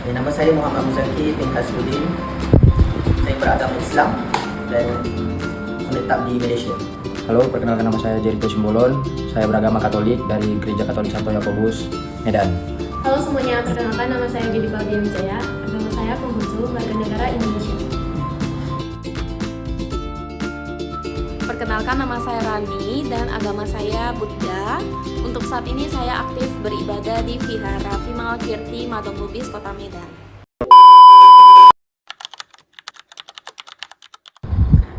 Nama saya Muhammad Muzaki bin Hasbuddin. Saya beragama Islam dan menetap di Malaysia. Halo, perkenalkan nama saya Jeriko Simbolon. Saya beragama Katolik dari Gereja Katolik Santo Yakobus, Medan. Halo semuanya, perkenalkan nama saya Gedi Baldia Wijaya. Agama saya Konghucu, warga negara Indonesia. Perkenalkan nama saya Rani dan agama saya Buddha. Untuk saat ini saya aktif beribadah di Vihara Vimal Kirti Madong Lubis, Kota Medan.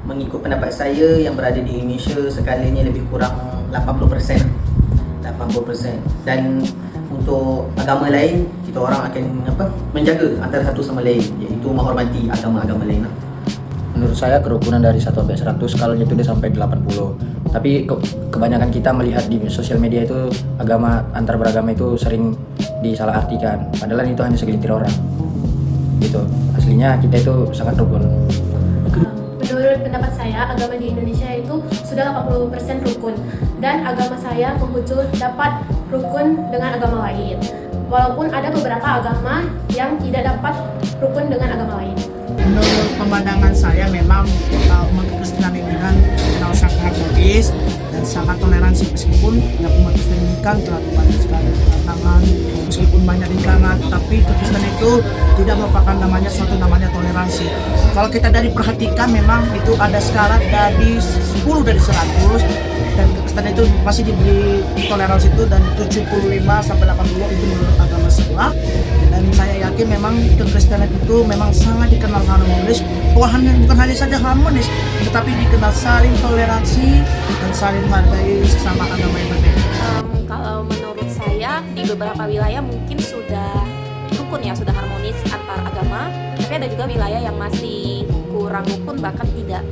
Mengikut pendapat saya, yang berada di Indonesia skalanya lebih kurang 80%. Dan untuk agama lain, kita orang akan menjaga antara satu sama lain, iaitu menghormati agama-agama lain. Menurut saya kerukunan dari 1 sampai 100 skalanya itu dia sampai 80. Tapi kebanyakan kita melihat di sosial media itu agama antar beragama itu sering disalahartikan. Padahal itu hanya segelintir orang. Gitu. Aslinya kita itu sangat rukun. Menurut pendapat saya, agama di Indonesia itu sudah 80% rukun. Dan agama saya Konghucu dapat rukun dengan agama lain. Walaupun ada beberapa agama yang tidak dapat rukun dengan agama lain. Menurut pemandangan saya memang umat Kristen ini kan kenal sangat harmonis dan sangat toleransi, meskipun yang umat Kristen ini kan telah banyak sekali tantangan, meskipun banyak rintangan, tapi Kristen itu tidak merupakan suatu namanya toleransi. Kalau kita dari perhatikan memang itu ada skala dari 10 dari 100 dan Kristen itu masih diberi toleransi itu dan 75 sampai 80 itu menurut agama sebelah. Dan saya yakin memang kekristenan itu memang sangat dikenal harmonis, bukan hanya saja harmonis, tetapi dikenal saling toleransi dan saling menghargai sesama agama yang berbeda. Kalau menurut saya di beberapa wilayah mungkin sudah rukun ya, sudah harmonis antar agama, tapi ada juga wilayah yang masih kurang rukun bahkan tidak.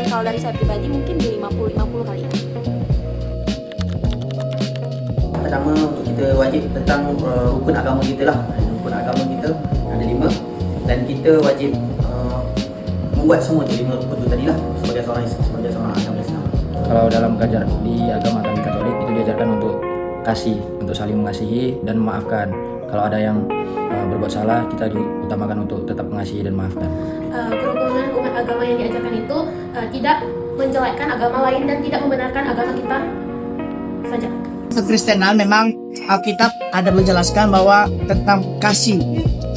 Kalau dari saya pribadi mungkin di 50-50 kali ya. Pertama, untuk kita wajib tentang rukun agama kita lah. Rukun agama kita ada 5 dan kita wajib membuat semua tu 5 rukun tu tadi lah sebagai seorang agama Islam. Kalau dalam kajar di agama kami Katolik itu diajarkan untuk kasih, untuk saling mengasihi dan memaafkan. Kalau ada yang berbuat salah, kita diutamakan untuk tetap mengasihi dan maafkan. Kerukunan umat agama yang diajarkan itu tidak menjelekkan agama lain dan tidak membenarkan agama kita saja. Kekristenan memang Alkitab ada menjelaskan bahwa tentang kasih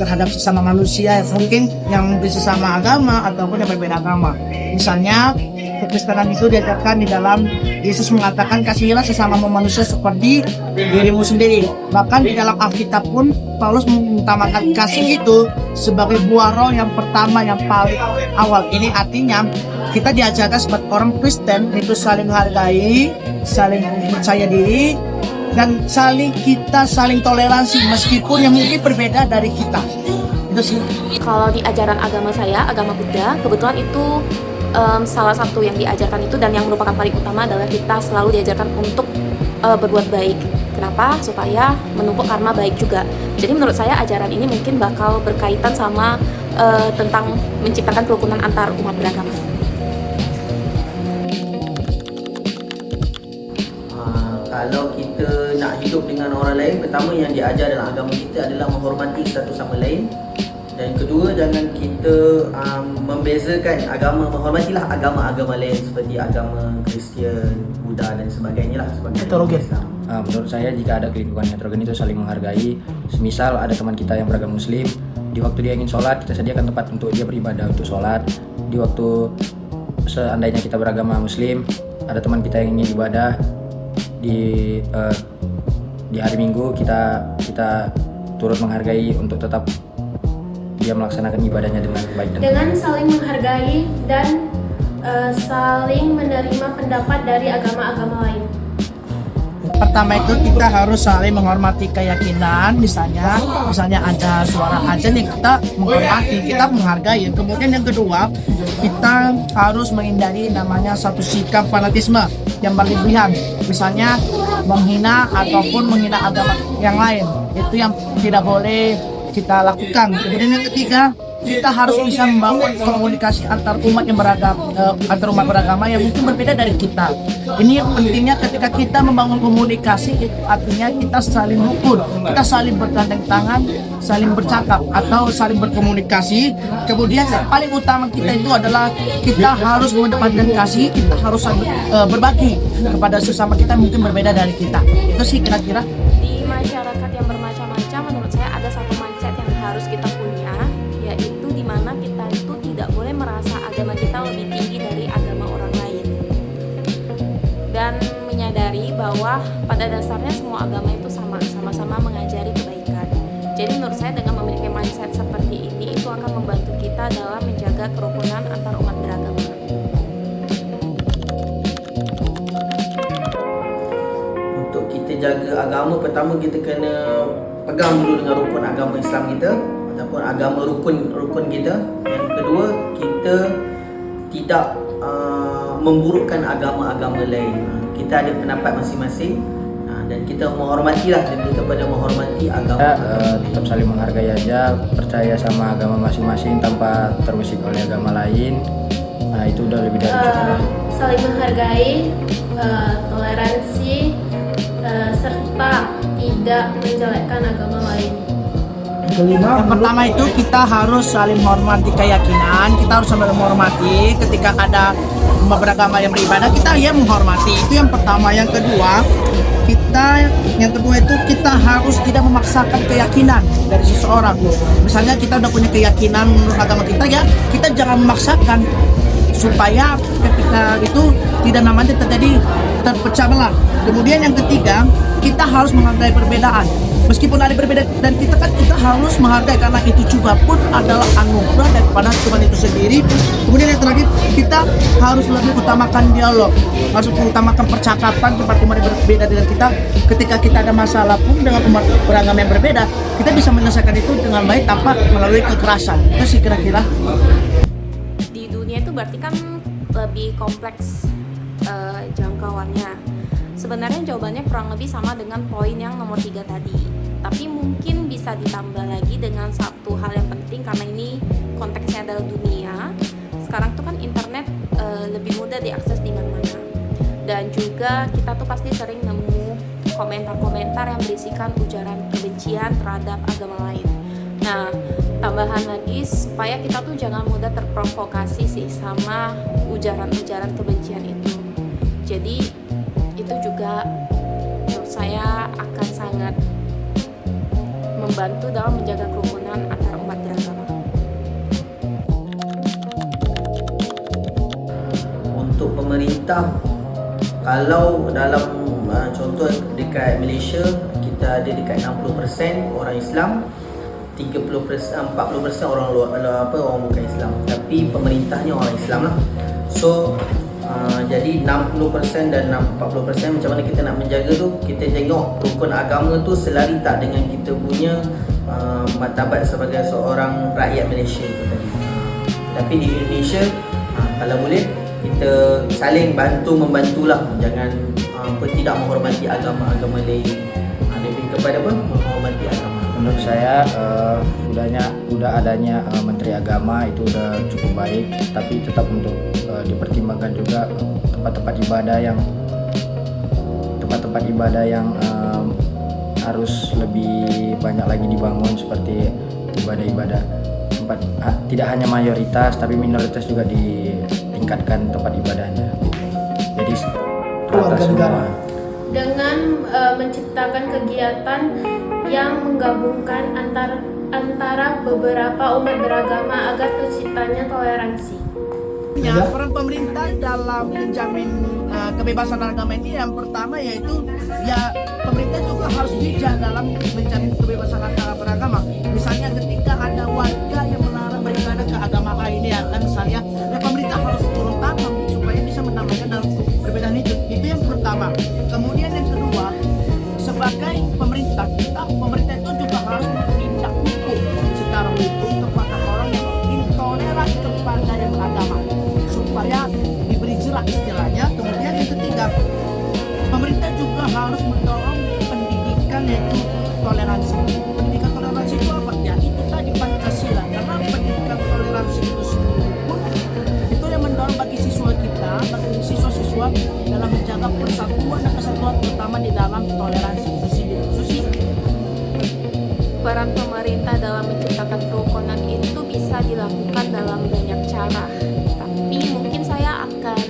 terhadap sesama manusia yang mungkin yang bersama agama ataupun yang berbeda agama. Misalnya kekristenan itu diajarkan di dalam Yesus mengatakan kasihilah sesama manusia seperti dirimu sendiri. Bahkan di dalam Alkitab pun Paulus mengutamakan kasih itu sebagai buah roh yang pertama, yang paling awal. Ini artinya kita diajarkan sebagai orang Kristen itu saling menghargai, saling percaya diri, dan saling toleransi meskipun yang mungkin berbeda dari kita. Itu sih. Kalau di ajaran agama saya, agama Buddha, kebetulan itu salah satu yang diajarkan itu dan yang merupakan paling utama adalah kita selalu diajarkan untuk berbuat baik. Kenapa? Supaya menumpuk karma baik juga. Jadi menurut saya ajaran ini mungkin bakal berkaitan sama tentang menciptakan kerukunan antar umat beragama. Kalau kita nak hidup dengan orang lain, pertama yang diajar dalam agama kita adalah menghormati satu sama lain. Dan kedua, jangan kita membezakan agama, menghormatilah agama-agama lain seperti agama Kristian, Buddha dan sebagainya lah sebagai Islam. Menurut saya jika ada kehidupan heterogen itu saling menghargai. Semisal ada teman kita yang beragama Muslim, di waktu dia ingin sholat kita sediakan tempat untuk dia beribadah untuk sholat. Di waktu seandainya kita beragama Muslim, ada teman kita yang ingin ibadah di hari Minggu kita turut menghargai untuk tetap dia melaksanakan ibadahnya dengan baik Dengan saling menghargai dan saling menerima pendapat dari agama-agama lain. Pertama itu kita harus saling menghormati keyakinan, misalnya ada suara azan yang kita menghormati, kita menghargai. Kemudian yang kedua, kita harus menghindari namanya satu sikap fanatisme yang berlebihan, misalnya menghina ataupun menghina agama yang lain. Itu yang tidak boleh kita lakukan. Kemudian yang ketiga, kita harus bisa membangun komunikasi antar umat yang antar umat beragama yang mungkin berbeda dari kita. Ini yang pentingnya ketika kita membangun komunikasi, artinya kita saling rukun, kita saling bergandeng tangan, saling bercakap atau saling berkomunikasi. Kemudian yang paling utama kita itu adalah kita harus mengedepankan kasih, kita harus berbagi kepada sesama kita mungkin berbeda dari kita. Itu sih kira-kira. Di masyarakat yang bermacam-macam, menurut saya ada satu mindset yang harus kita punya, yaitu dimana kita itu tidak boleh merasa agama kita lebih tinggi dari agama orang lain, dan menyadari bahwa pada dasarnya semua agama itu sama-sama mengajari kebaikan. Jadi menurut saya dengan memiliki mindset seperti ini itu akan membantu kita dalam menjaga kerukunan antar umat beragama. Untuk kita jaga agama, pertama kita kena pegang dulu dengan rukun agama Islam kita ataupun agama rukun kita. Yang kedua, kita tidak memburukkan agama-agama lain. Kita ada pendapat masing-masing dan kita menghormatilah, lebih kepada menghormati agama. Tetap saling menghargai aja, percaya sama agama masing-masing tanpa terusik oleh agama lain. Nah, itu udah lebih dari cukup. Saling menghargai, toleransi, serta tidak menjelekkan agama lain. Yang pertama itu kita harus saling menghormati keyakinan, kita harus saling menghormati ketika ada umat beragama yang beribadah, kita ya menghormati. Itu yang pertama. Yang kedua itu kita harus tidak memaksakan keyakinan dari seseorang. Misalnya kita udah punya keyakinan menurut agama kita, ya kita jangan memaksakan supaya ketika itu tidak namanya terjadi terpecah belah. Kemudian yang ketiga, kita harus menghargai perbedaan. Meskipun ada perbedaan dan kita harus menghargai, karena itu juga pun adalah anugerah daripada Tuhan itu sendiri. Kemudian yang terakhir, kita harus lebih utamakan dialog, harus utamakan percakapan tempat umat yang berbeda dengan kita. Ketika kita ada masalah pun dengan umat beragama yang berbeda, kita bisa menyelesaikan itu dengan baik tanpa melalui kekerasan. Itu sih kira-kira. Di dunia itu berarti kan lebih kompleks jangkauannya. Sebenarnya jawabannya kurang lebih sama dengan poin yang nomor 3 tadi, tapi mungkin bisa ditambah lagi dengan satu hal yang penting, karena ini konteksnya adalah dunia. Sekarang tuh kan internet lebih mudah diakses di mana-mana, dan juga kita tuh pasti sering nemu komentar-komentar yang berisikan ujaran kebencian terhadap agama lain. Nah, tambahan lagi supaya kita tuh jangan mudah terprovokasi sih sama ujaran-ujaran kebencian itu. Jadi itu juga menurut saya akan sangat membantu dalam menjaga kerukunan antar umat beragama. Untuk pemerintah, kalau dalam contoh dekat Malaysia, kita ada dekat 60% orang Islam, 40% orang orang bukan Islam, tapi pemerintahnya orang Islam lah. So jadi 60% dan 40% macam mana kita nak menjaga tu, kita tengok rukun agama tu selari tak dengan kita punya martabat sebagai seorang rakyat Malaysia tu tadi. Tapi di Indonesia, kalau boleh kita saling membantulah, jangan tidak menghormati agama-agama lain, lebih kepada menghormati agama. Menurut saya udah adanya Menteri Agama itu udah cukup baik, tapi tetap untuk dipertimbangkan juga tempat-tempat ibadah yang harus lebih banyak lagi dibangun, seperti ibadah-ibadah tidak hanya mayoritas tapi minoritas juga ditingkatkan tempat ibadahnya. Jadi rata semua. Dengan menciptakan kegiatan yang menggabungkan antara beberapa umat beragama agar terciptanya toleransi. Peran pemerintah dalam menjamin kebebasan agama ini, yang pertama yaitu pemerintah juga harus bijak dalam menjamin kebebasan antara beragama. Misalnya ketika ada warga yang melarang beribadah ke agama lain, misalnya pemerintah harus turun tangan supaya bisa menambahkan dalam perbedaan itu. Itu yang pertama. Kemudian yang kedua, sebagai pemerintah itu juga harus menindak hukum secara hukum kepada orang yang intoleran kepada yang beragama, supaya diberi jerak istilahnya. Kemudian yang ketiga, pemerintah juga harus mendorong pendidikan yaitu toleransi. Pendidikan peran pemerintah dalam menciptakan kerukunan itu bisa dilakukan dalam banyak cara, tapi mungkin saya akan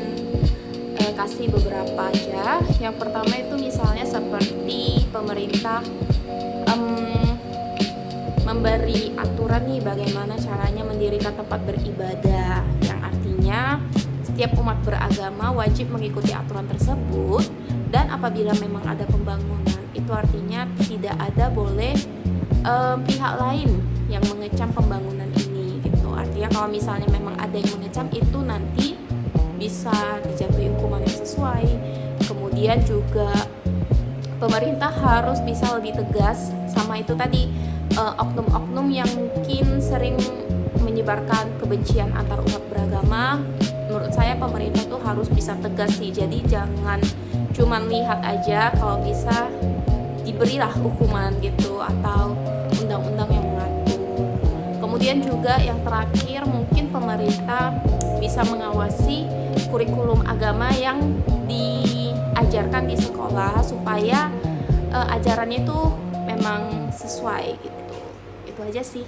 kasih beberapa aja. Yang pertama itu misalnya seperti pemerintah memberi aturan nih bagaimana caranya mendirikan tempat beribadah, yang artinya setiap umat beragama wajib mengikuti aturan tersebut, dan apabila memang ada pembangunan itu artinya tidak ada boleh pihak lain yang mengecam pembangunan ini gitu. Artinya kalau misalnya memang ada yang mengecam itu nanti bisa dijatuhi hukuman yang sesuai. Kemudian juga pemerintah harus bisa lebih tegas sama itu tadi, oknum-oknum yang mungkin sering menyebarkan kebencian antar umat beragama. Menurut saya pemerintah tuh harus bisa tegas sih, jadi jangan cuman lihat aja, kalau bisa diberilah hukuman gitu atau undang-undang yang mengatur. Kemudian juga yang terakhir mungkin pemerintah bisa mengawasi kurikulum agama yang diajarkan di sekolah supaya ajarannya itu memang sesuai gitu. Itu aja sih.